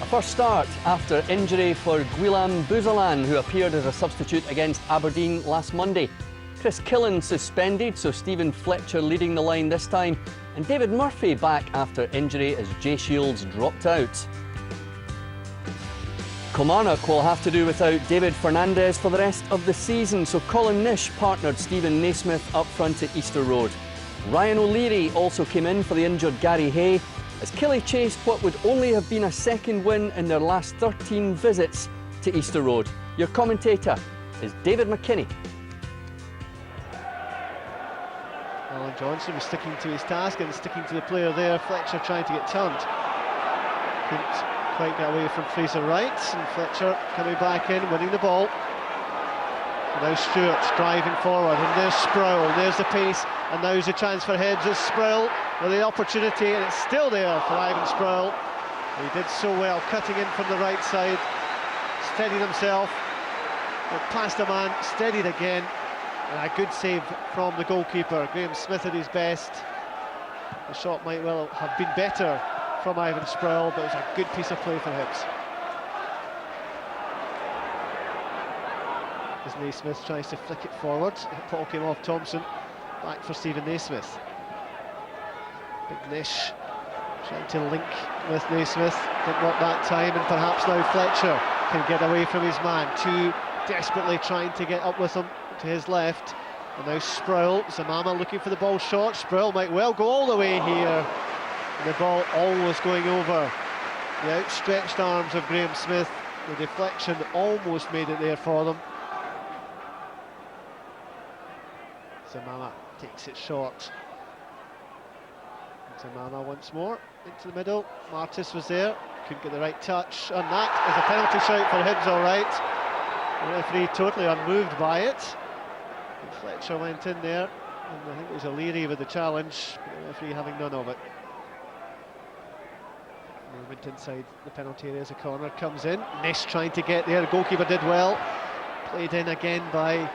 first start after injury for Guillaume Bouzalan, who appeared as a substitute against Aberdeen last Monday. Chris Killen suspended, so Stephen Fletcher leading the line this time, and David Murphy back after injury as Jay Shields dropped out. Kilmarnock will have to do without David Fernandez for the rest of the season, so Colin Nish partnered Stephen Naismith up front at Easter Road. Ryan O'Leary also came in for the injured Gary Hay, as Killie chased what would only have been a second win in their last 13 visits to Easter Road. Your commentator is David McKinney. Alan Johnston was sticking to his task and sticking to the player there. Fletcher trying to get turned. Couldn't quite get away from Frazer Wright, and Fletcher coming back in, winning the ball. And now Stewart's driving forward, and there's Sproul, there's the pace, and now's a chance for Hibs. It's Sproul with the opportunity, and it's still there for Ivan Sproul. He did so well, cutting in from the right side, steadied himself, went past a man, steadied again, and a good save from the goalkeeper. Graham Smith at his best. The shot might well have been better from Ivan Sproul, but it was a good piece of play for Hibs. As Naismith tries to flick it forward, the ball came off Thompson, back for Stephen Naismith. Big Nish trying to link with Naismith, didn't work that time, and perhaps now Fletcher can get away from his man, too desperately trying to get up with him to his left. And now Sproul, Zamama looking for the ball short. Sproul might well go all the way here. And the ball almost going over the outstretched arms of Graham Smith. The deflection almost made it there for them. Zamama takes it short. Zamama once more into the middle. Martis was there, couldn't get the right touch, and that is a penalty shout for Hibs, all right. The referee totally unmoved by it. And Fletcher went in there, and I think it was O'Leary with the challenge, but the referee having none of it. Movement inside the penalty area as a corner comes in. Nish trying to get there, the goalkeeper did well. Played in again by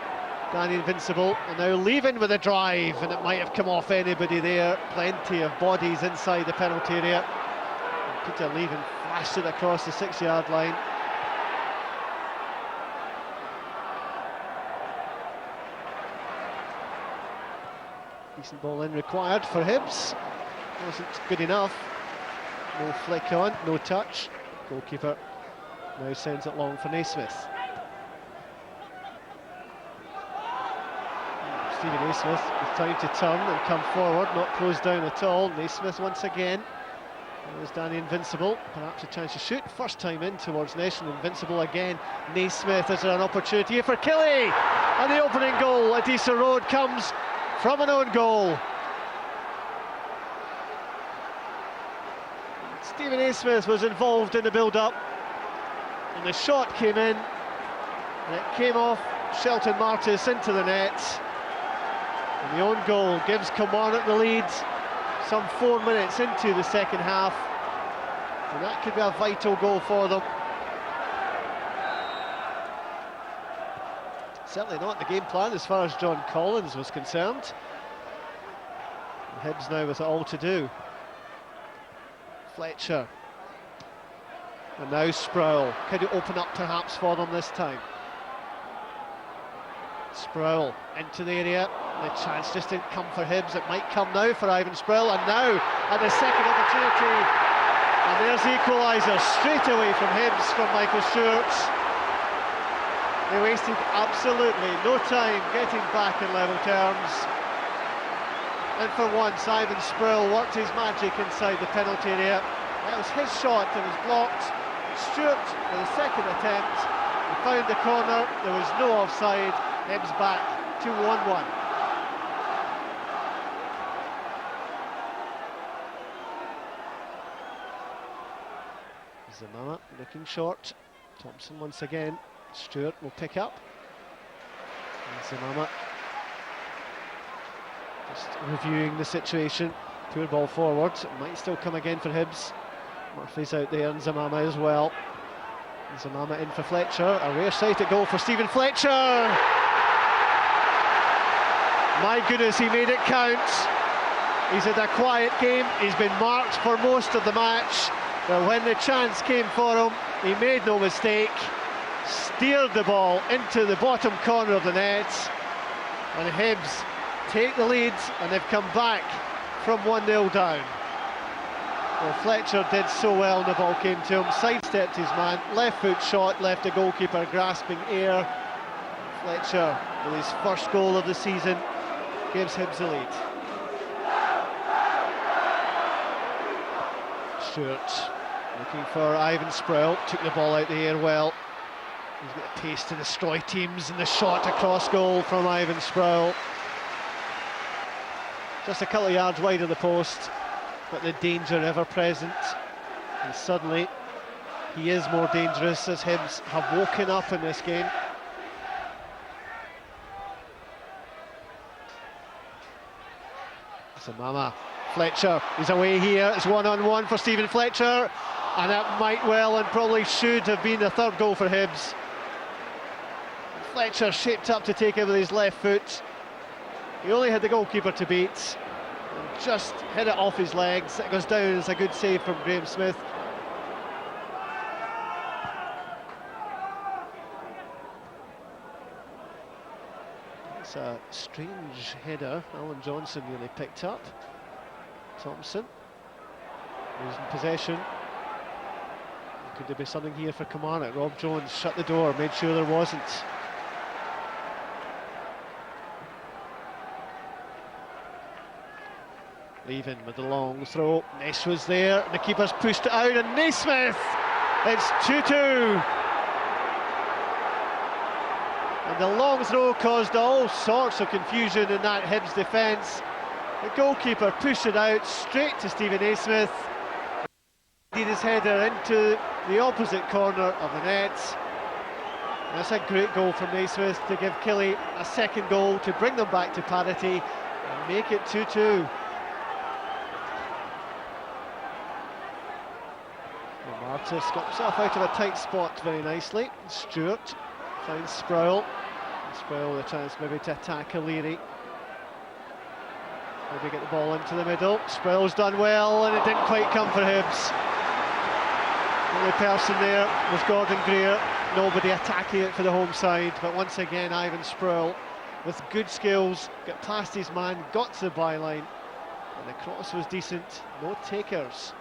Danny Invincibile, and now Leven with a drive, and it might have come off anybody there. Plenty of bodies inside the penalty area. And Peter Leven flashed it across the 6-yard line. Decent ball in required for Hibs. Wasn't good enough. No flick on, no touch. Goalkeeper now sends it long for Naismith. Stephen Naismith with time to turn and come forward, not closed down at all. Naismith once again. There's Danny Invincibile, perhaps a chance to shoot. First time in towards Nish, and Invincibile again. Naismith, is there an opportunity here for Killie? And the opening goal at Easter Road comes from an own goal. Stephen Naismith was involved in the build-up, and the shot came in, and it came off Shelton Martis into the net. And the own goal gives Kilmarnock the lead some 4 minutes into the second half, and that could be a vital goal for them. Certainly not the game plan as far as John Collins was concerned. And Hibs now with it all to do. Fletcher, and now Sproul. Could it open up perhaps for them this time? Sproul into the area. The chance just didn't come for Hibs. It might come now for Ivan Sproul, and now at the second opportunity, and there's the equaliser straight away from Hibs from Michael Stewart. They wasted absolutely no time getting back in level terms. And for once, Ivan Sproul worked his magic inside the penalty area. That was his shot that was blocked. Stewart for the second attempt. He found the corner, there was no offside. Hibs back to 1-1. Zamama looking short. Thompson once again. Stewart will pick up. And Zamama just reviewing the situation. Poor ball forward. It might still come again for Hibs. Murphy's out there, and Zamama as well. And Zamama in for Fletcher. A rare sight at goal for Stephen Fletcher. My goodness, he made it count. He's had a quiet game. He's been marked for most of the match. But when the chance came for him, he made no mistake, steered the ball into the bottom corner of the net, and Hibs take the lead, and they've come back from 1-0 down. Well, Fletcher did so well when the ball came to him, sidestepped his man, left foot shot, left the goalkeeper grasping air. Fletcher, with his first goal of the season, gives Hibs the lead. Stewart looking for Ivan Sproul, took the ball out the air well. He's got the pace to destroy teams, and the shot across goal from Ivan Sproul. Just a couple of yards wide of the post, but the danger ever present. And suddenly, he is more dangerous as Hibs have woken up in this game. Samama, Fletcher is away here, it's 1-on-1 for Stephen Fletcher, and that might well and probably should have been the third goal for Hibs. Fletcher shaped up to take it with his left foot. He only had the goalkeeper to beat, and just hit it off his legs. It goes down as a good save from Graham Smith. It's a strange header Alan Johnston really picked up. Thompson losing possession. Could there be something here for Kilmarnock? Rob Jones shut the door, made sure there wasn't. Leven with the long throw. Nish was there, the keeper's pushed it out, and Naismith! It's 2-2. And the long throw caused all sorts of confusion in that Hibs defence. The goalkeeper pushed it out straight to Stephen Naismith. He did his header into the opposite corner of the net. And that's a great goal from Naismith to give Killie a second goal to bring them back to parity and make it 2-2. Martis got himself out of a tight spot very nicely. Stewart finds Sproul. Sproul with a chance maybe to attack Killie. Maybe get the ball into the middle. Sproul's done well, and it didn't quite come for Hibs. The only person there was Gordon Greer. Nobody attacking it for the home side, but once again Ivan Sproul with good skills, got past his man, got to the byline, and the cross was decent. No takers.